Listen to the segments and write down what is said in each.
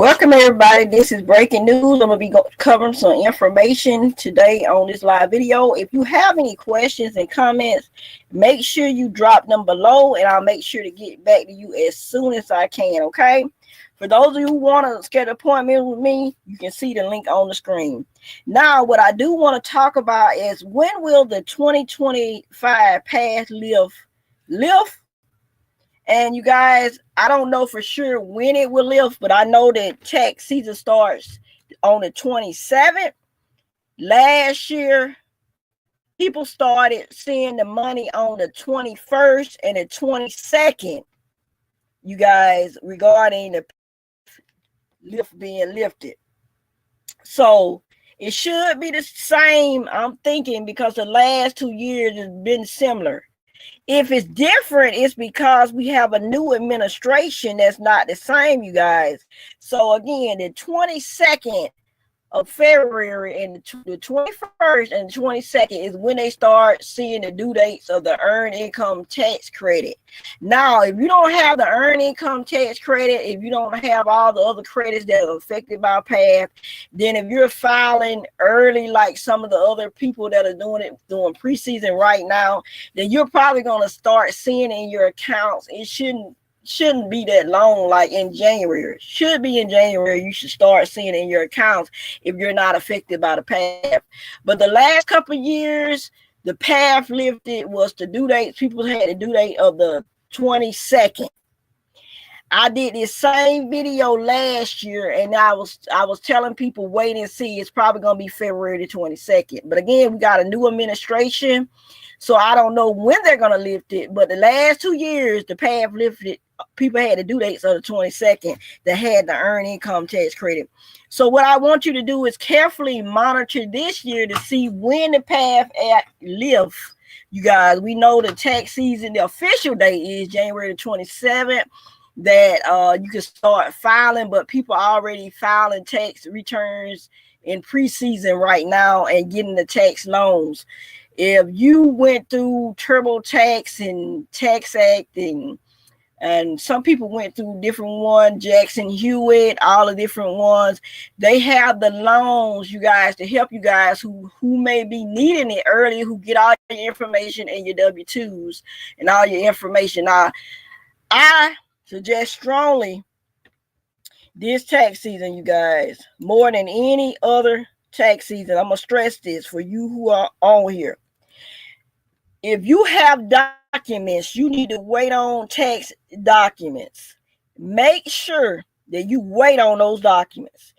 Welcome everybody. This is breaking news. I'm going to be covering some information today on this live video. If you have any questions and comments, make sure you drop them below and I'll make sure to get back to you as soon as I can, okay? For those of you who want to schedule an appointment with me, you can see the link on the screen. Now, what I do want to talk about is when will the 2025 pass lift? And you guys, I don't know for sure when it will lift, but I know that tax season starts on the 27th. Last year, people started seeing the money on the 21st and the 22nd, you guys, regarding the lift being lifted. So it should be the same, I'm thinking, because the last 2 years has been similar. If it's different, it's because we have a new administration that's not the same, you guys. So again, the 22nd of February and the 21st and 22nd is when they start seeing the due dates of the earned income tax credit. Now, if you don't have the earned income tax credit, if you don't have all the other credits that are affected by PATH, then if you're filing early, like some of the other people that are doing preseason right now, then you're probably going to start seeing in your accounts. It shouldn't be that long, like in January. Should be in January. You should start seeing in your accounts if you're not affected by the PATH. But the last couple of years, the PATH lifted was the due date. People had the due date of the 22nd. I did this same video last year, and I was telling people wait and see. It's probably gonna be February the 22nd. But again, we got a new administration, so I don't know when they're gonna lift it. But the last 2 years, the PATH lifted. People had the due dates of the 22nd that had the earned income tax credit. So what I want you to do is carefully monitor this year to see when the PATH Act lifts. You guys, we know the tax season, the official date is January the 27th. That you can start filing, but people are already filing tax returns in preseason right now and getting the tax loans. If you went through TurboTax and Tax Act, and some people went through different ones, Jackson Hewitt, all the different ones, they have the loans, you guys, to help you guys who may be needing it early, who get all your information and your W-2s and all your information. Now, I suggest strongly this tax season, you guys, more than any other tax season. I'm gonna stress this for you who are on here. If you have documents, you need to wait on tax documents. Make sure that you wait on those documents.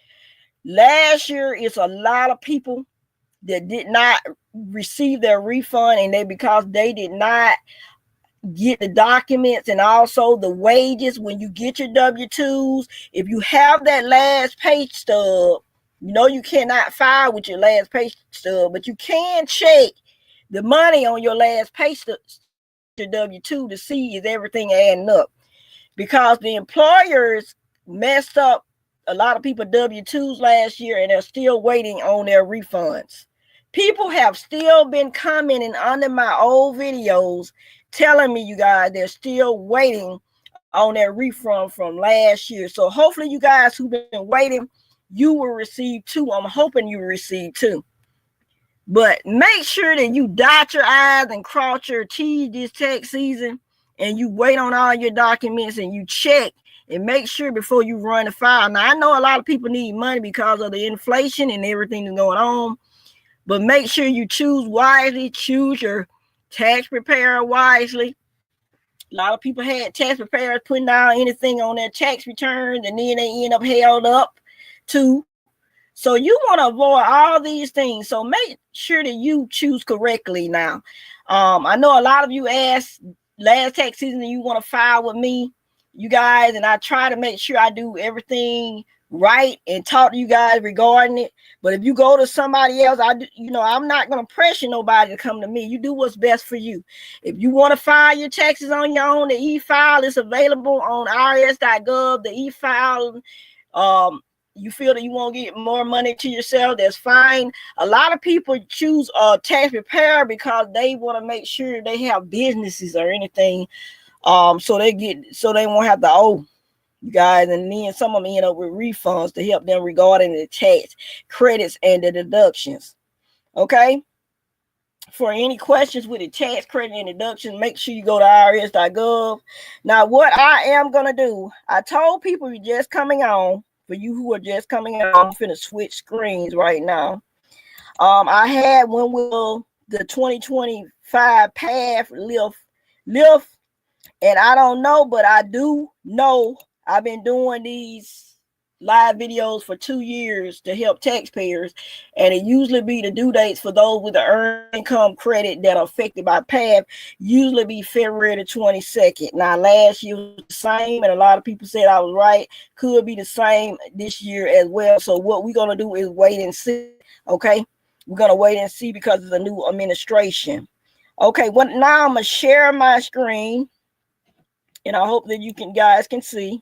Last year, it's a lot of people that did not receive their refund, and because they did not get the documents and also the wages when you get your W-2s. If you have that last pay stub, you cannot file with your last pay stub, but you can check the money on your last pay stub, your W-2, to see is everything adding up, because the employers messed up a lot of people W-2s last year and they're still waiting on their refunds. People have still been commenting under my old videos telling me, you guys, they're still waiting on their refund from last year. So hopefully you guys who've been waiting, you will receive too. I'm hoping you will receive too. But make sure that you dot your I's and cross your T's this tax season, and you wait on all your documents and you check and make sure before you run the file. Now, I know a lot of people need money because of the inflation and everything that's going on, but make sure you choose wisely, choose your tax preparer wisely. A lot of people had tax preparers putting down anything on their tax returns, and then they end up held up too. So you want to avoid all these things. So make sure that you choose correctly now. I know a lot of you asked last tax season you want to file with me, you guys, and I try to make sure I do everything right and talk to you guys regarding it. But if you go to somebody else, I'm not going to pressure nobody to come to me. You do what's best for you. If you want to file your taxes on your own, the e-file is available on IRS.gov. The e-file, you feel that you want to get more money to yourself, that's fine. A lot of people choose a tax preparer because they want to make sure they have businesses or anything, so they won't have to owe you guys, and then some of them end up with refunds to help them regarding the tax credits and the deductions. Okay. For any questions with the tax credit and deduction, make sure you go to irs.gov. Now, what I am going to do, I told people you're just coming on. For you who are just coming on, I'm finna switch screens right now. I had when will the 2025 path lift, and I don't know, but I do know I've been doing these live videos for 2 years to help taxpayers, and it usually be the due dates for those with the earned income credit that are affected by PAF usually be February the 22nd. Now last year was the same, and a lot of people said I was right. Could be the same this year as well. So what we're gonna do is wait and see. Okay, we're gonna wait and see because it's a new administration. Okay, well now I'm gonna share my screen, and I hope that you guys can see.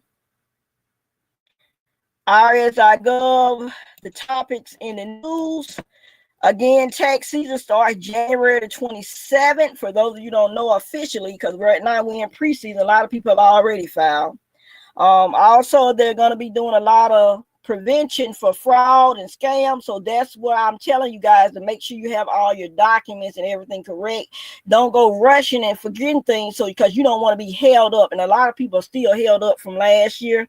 IRS.gov, the topics in the news. Again, tax season starts January the 27th. For those of you who don't know officially, because right now we're in preseason, a lot of people have already filed. Also, they're going to be doing a lot of prevention for fraud and scams. So that's what I'm telling you guys, to make sure you have all your documents and everything correct. Don't go rushing and forgetting things, so because you don't want to be held up. And a lot of people are still held up from last year.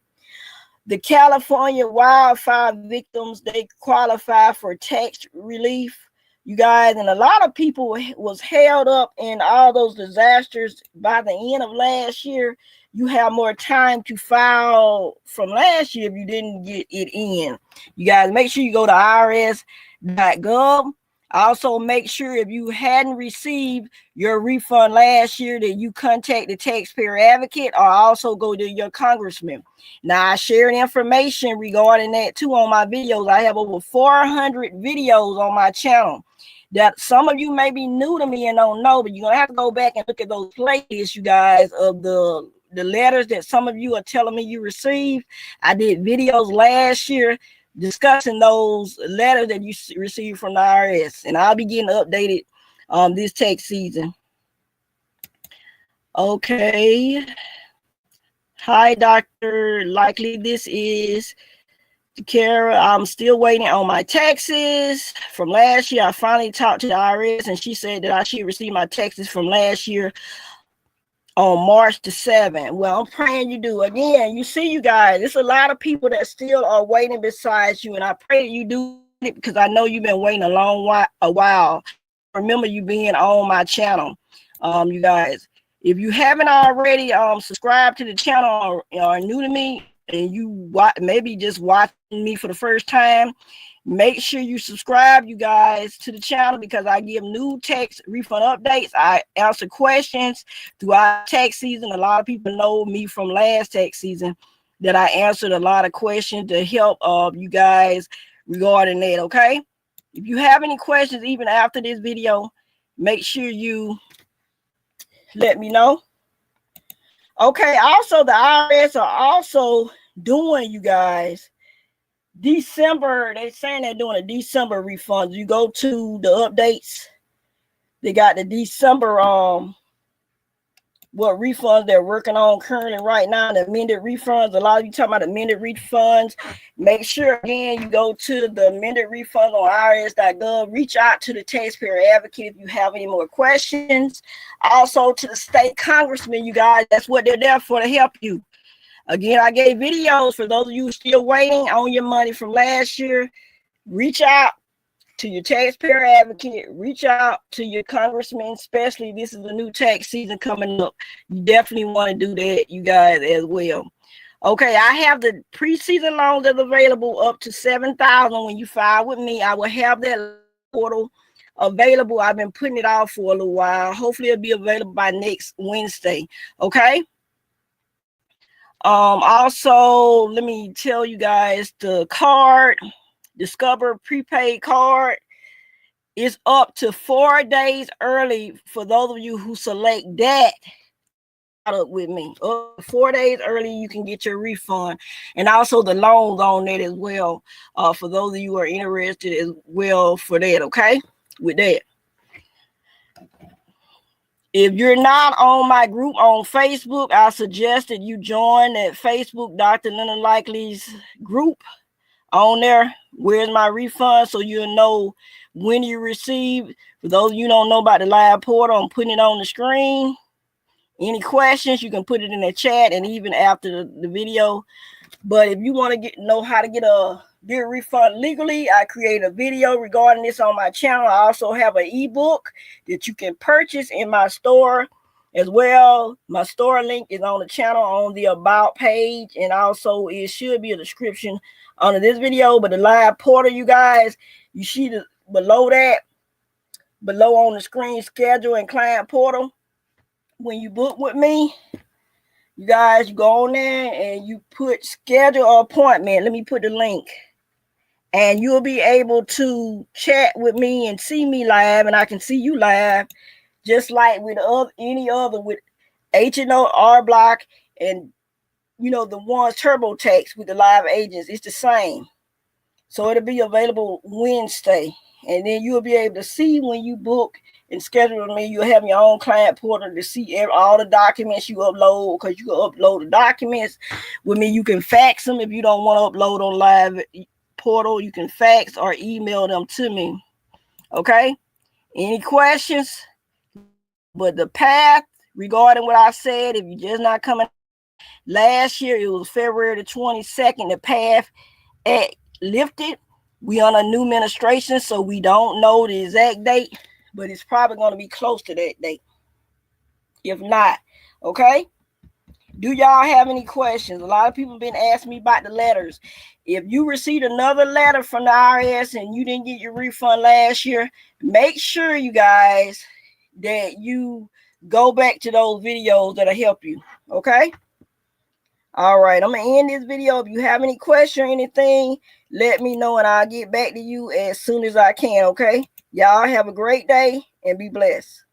The California wildfire victims, they qualify for tax relief, you guys, and a lot of people was held up in all those disasters. By the end of last year, you have more time to file from last year if you didn't get it in. You guys, make sure you go to irs.gov. Also, make sure if you hadn't received your refund last year that you contact the taxpayer advocate, or also go to your congressman. Now, I shared information regarding that too on my videos. I have over 400 videos on my channel that some of you may be new to me and don't know, but you're going to have to go back and look at those playlists, you guys, of the letters that some of you are telling me you received. I did videos last year discussing those letters that you received from the IRS, and I'll be getting updated this tax season. Okay. Hi, Dr. Likely. This is Kara. I'm still waiting on my taxes from last year. I finally talked to the IRS, and she said that I should receive my taxes from last year on March the 7th. Well, I'm praying you do. Again, you see, you guys, there's a lot of people that still are waiting besides you, and I pray that you do it, because I know you've been waiting a while. Remember you being on my channel, you guys. If you haven't already subscribed to the channel or are new to me, and you maybe just watching me for the first time, make sure you subscribe, you guys, to the channel, because I give new tax refund updates. I answer questions throughout tax season. A lot of people know me from last tax season that I answered a lot of questions to help you guys regarding that. Okay, if you have any questions even after this video, make sure you let me know. Okay, also the IRS are also doing, you guys, December. They're saying they're doing a December refund. You go to the updates, they got the December what refunds they're working on currently right now, the amended refunds. A lot of you talking about amended refunds. Make sure again you go to the amended refunds on irs.gov. Reach out to the taxpayer advocate if you have any more questions. Also to the state congressman, you guys, that's what they're there for, to help you. Again, I gave videos for those of you still waiting on your money from last year. Reach out to your taxpayer advocate, reach out to your congressman, especially this is a new tax season coming up. You definitely want to do that, you guys, as well. Okay, I have the preseason loans that's available up to $7,000 when you file with me. I will have that portal available. I've been putting it off for a little while. Hopefully it'll be available by next Wednesday. Okay. Also, let me tell you guys, the card, Discover prepaid card, is up to 4 days early for those of you who select that product with me. Up to 4 days early, you can get your refund, and also the loans on that as well. For those of you who are interested as well for that. Okay, with that. If you're not on my group on Facebook, I suggest that you join that Facebook Dr. Leonard Likely's group on there. Where's my refund? So you'll know when you receive. For those of you who don't know about the live portal, I'm putting it on the screen. Any questions, you can put it in the chat and even after the video. But if you want to know how to get a refund legally, I create a video regarding this on my channel. I also have an ebook that you can purchase in my store as well. My store link is on the channel on the about page, and also it should be a description under this video. But the live portal, you guys, you see the below on the screen, schedule and client portal. When you book with me, you guys, you go on there and you put schedule or appointment. Let me put the link. And you'll be able to chat with me and see me live, and I can see you live, just like with any other with H&O, R Block, and the ones TurboTax with the live agents. It's the same. So it'll be available Wednesday, and then you'll be able to see when you book and schedule with me. You'll have your own client portal to see all the documents you upload, because you can upload the documents with me. You can fax them if you don't want to upload on live portal. You can fax or email them to me. Okay? Any questions? But the path regarding what I said, if you're just not coming, last year it was February the 22nd, the path lifted. We on a new administration, so we don't know the exact date, but it's probably going to be close to that date. If not, okay? Do y'all have any questions? A lot of people have been asking me about the letters. If you received another letter from the IRS and you didn't get your refund last year, make sure, you guys, that you go back to those videos that'll help you. Okay? All right. I'm going to end this video. If you have any question or anything, let me know and I'll get back to you as soon as I can. Okay? Y'all have a great day and be blessed.